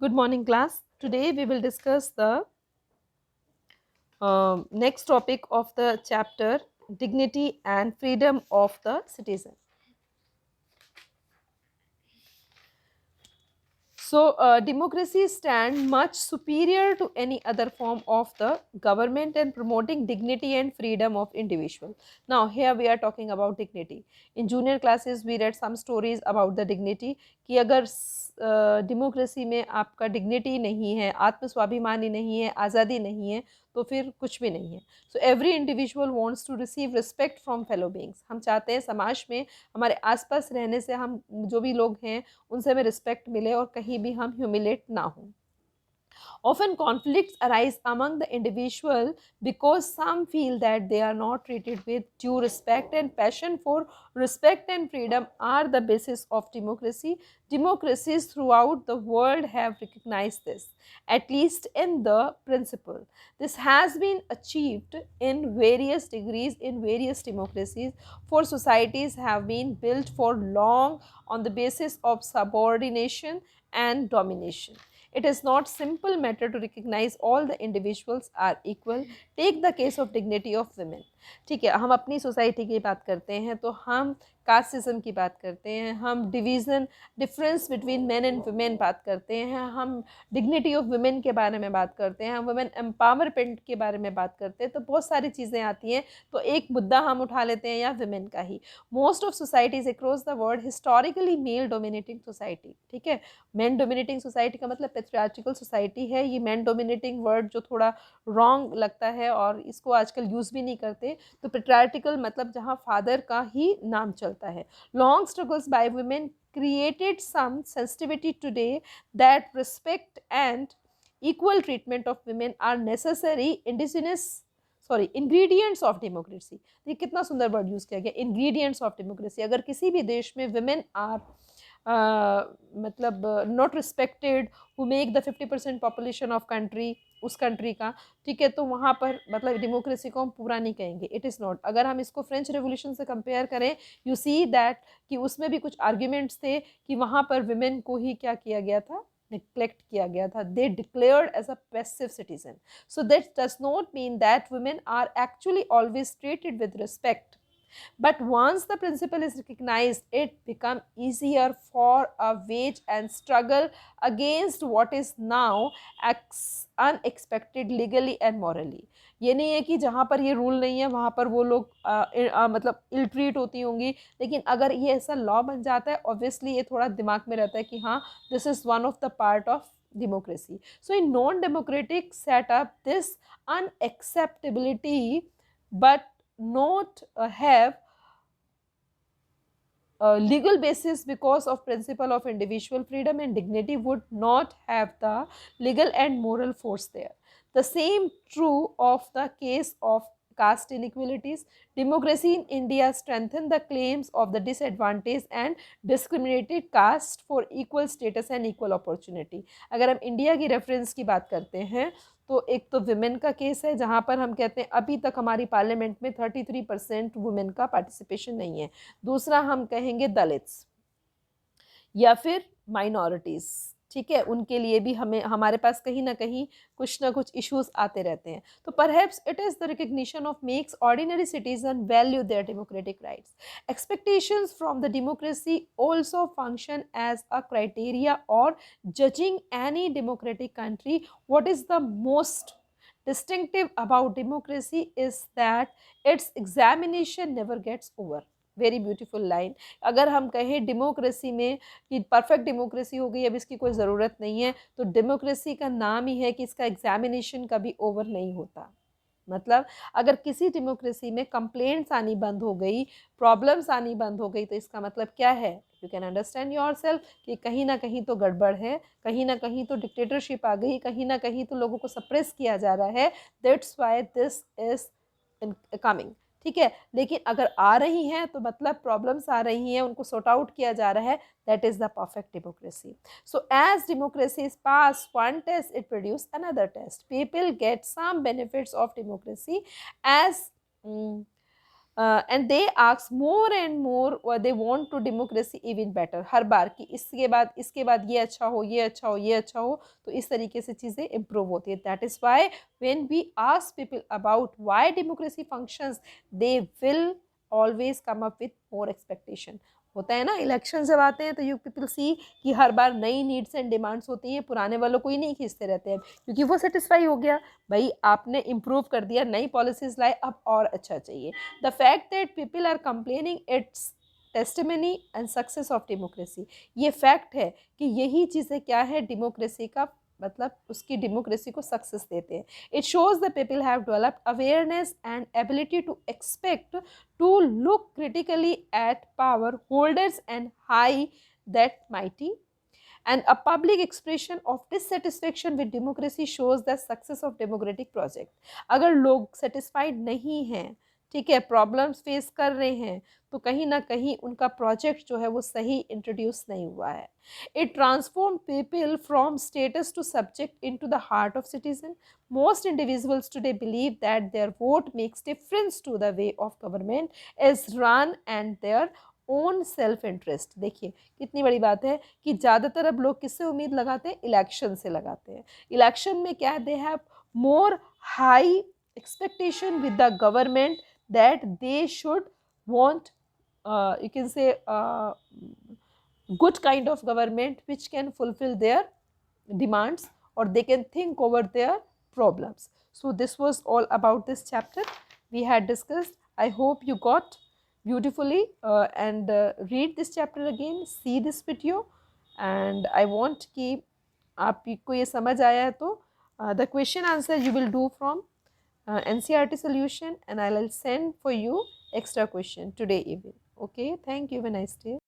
Good morning, class. Today we will discuss the next topic of the chapter, dignity and freedom of the citizen. So, democracy stand much superior to any other form of the government and promoting dignity and freedom of individual. Now, here we are talking about dignity. In junior classes, we read some stories about the dignity कि अगर democracy में आपका dignity नहीं है, आत्मस्वाभिमानी नहीं है, आज़ादी नहीं है, तो फिर कुछ भी नहीं है. So every individual wants to receive respect from fellow beings. हम चाहते हैं समाज में हमारे आसपास रहने से हम जो भी लोग हैं उनसे हमें रिस्पेक्ट मिले और कहीं भी हम ह्यूमिलेट ना हों. Often conflicts arise among the individual because some feel that they are not treated with due respect, and passion for respect and freedom are the basis of democracy. Democracies throughout the world have recognized this, at least in the principle. This has been achieved in various degrees in various democracies, for societies have been built for long on the basis of subordination and domination. It is not simple matter to recognize all the individuals are equal. Take the case of dignity of women. ठीक है, हम अपनी society की बात करते हैं तो हम कास्टिज्म की बात करते हैं, हम division difference between main and women बात करते हैं, हम डिग्निटी ऑफ वुमेन के बारे में बात करते हैं, हम वुमेन एम्पावरमेंट के बारे में बात करते हैं. तो बहुत सारी चीज़ें आती हैं, तो एक मुद्दा हम उठा लेते हैं या वुमेन का ही. Most of societies across the world historically male dominating society. ठीक है, मैन डोमिनेटिंग सोसाइटी का मतलब पेट्रियार्चिकल सोसाइटी है. ये मैन डोमिनेटिंग वर्ड जो थोड़ा रॉन्ग लगता है और इसको आजकल यूज़ भी नहीं करते. तो पेट्रियार्चिकल मतलब जहाँ फादर का ही नाम चलता है. Long struggles by women created some sensitivity today that respect and equal treatment of women are necessary ingredients of democracy. ये कितना सुंदर वर्ड यूज किया गया, ingredients of democracy. अगर किसी भी देश में women are मतलब not respected, who make the 50% population of country, उस कंट्री का, ठीक है, तो वहाँ पर मतलब डेमोक्रेसी को हम पूरा नहीं कहेंगे. It is not. अगर हम इसको फ्रेंच रेवोल्यूशन से कंपेयर करें, यू सी दैट कि उसमें भी कुछ आर्ग्यूमेंट्स थे कि वहाँ पर विमेन को ही क्या किया गया था, नेग्लेक्ट किया गया था. They declared as a passive citizen. So that does not mean that women are actually always treated with respect. But once the principle is recognized, it becomes easier for a wage and struggle against what is now unexpected legally and morally. ये नहीं है कि जहाँ पर ये rule नहीं है वहाँ पर वो लोग मतलब इल ट्रीट होती होंगी, लेकिन अगर ये ऐसा लॉ बन जाता है, ऑब्वियसली ये थोड़ा दिमाग में रहता है कि हाँ, this is one of the part of democracy. So in non-democratic setup, this unacceptability but not have a legal basis because of principle of individual freedom and dignity would not have the legal and moral force there. The same true of the case of caste inequalities. Democracy in India strengthened the claims of the disadvantaged and discriminated caste for equal status and equal opportunity. अगर हम India की reference की बात करते हैं तो एक तो विमेन का केस है जहाँ पर हम कहते हैं अभी तक हमारी पार्लियामेंट में 33% वुमेन का पार्टिसिपेशन नहीं है. दूसरा हम कहेंगे दलित्स या फिर माइनॉरिटीज़. ठीक है, उनके लिए भी हमें हमारे पास कहीं ना कहीं कुछ ना कुछ इश्यूज आते रहते हैं. तो perhaps it is the recognition of makes ordinary citizen value their democratic rights. Expectations from the democracy also function as a criteria or judging any democratic country. What is the most distinctive about democracy is that its examination never gets over. Very beautiful line. अगर हम कहें democracy में कि perfect democracy हो गई, अब इसकी कोई ज़रूरत नहीं है, तो डेमोक्रेसी का नाम ही है कि इसका एग्जामिनेशन कभी ओवर नहीं होता. मतलब अगर किसी डेमोक्रेसी में कंप्लेंट्स आनी बंद हो गई, प्रॉब्लम्स आनी बंद हो गई, तो इसका मतलब क्या है? You can understand your self कि कहीं ना कहीं तो गड़बड़ है, कहीं ना कहीं तो डिक्टेटरशिप आ गई, कहीं ना कहीं तो लोगों को सप्रेस किया जा रहा है. That's why this is coming. ठीक है, लेकिन अगर आ रही हैं तो मतलब प्रॉब्लम्स आ रही हैं, उनको सॉर्ट आउट किया जा रहा है. That is the perfect democracy. So as democracy is pass one test, it produce another test. People get some benefits of democracy as and they ask more and more, they want to democracy even better, हर बार कि इसके बाद ये अच्छा हो, ये अच्छा हो, ये अच्छा हो, तो इस तरीके से चीज़ें इम्प्रूव होती है. That is why when we ask people about why democracy functions, they will always come up with more expectation. होता है ना, इलेक्शन जब आते हैं तो यू पीपल सी कि हर बार नई नीड्स एंड डिमांड्स होती हैं, पुराने वालों को ही नहीं खींचते रहते हैं क्योंकि वो सेटिस्फाई हो गया, भाई आपने इम्प्रूव कर दिया, नई पॉलिसीज लाए, अब और अच्छा चाहिए. The fact that people are complaining it's testimony and success of democracy. ये फैक्ट है कि यही चीज़ें क्या है, डेमोक्रेसी का मतलब उसकी डेमोक्रेसी को सक्सेस देते हैं. It shows the people have developed awareness and ability to expect, to look critically at power holders and high that mighty. And a public expression of dissatisfaction with democracy shows the success of democratic project. अगर लोग satisfied नहीं हैं, ठीक है, problems face कर रहे हैं, तो कहीं ना कहीं उनका प्रोजेक्ट जो है वो सही इंट्रोड्यूस नहीं हुआ है. It transform people from status to subject into the heart of citizen. Most individuals today believe that their vote makes difference to the way of government is run and their own self interest. देखिए कितनी बड़ी बात है कि ज़्यादातर अब लोग किससे उम्मीद लगाते हैं, इलेक्शन से लगाते हैं. इलेक्शन में क्या है, they have more high expectation with the government that they should want, you can say, good kind of government which can fulfill their demands or they can think over their problems. So this was all about this chapter we had discussed. I hope you got beautifully and read this chapter again, see this video, and I want कि आपको ये समझ आया है तो the question answer you will do from NCERT solution and I will send for you extra question today evening. Okay, thank you, have a nice day.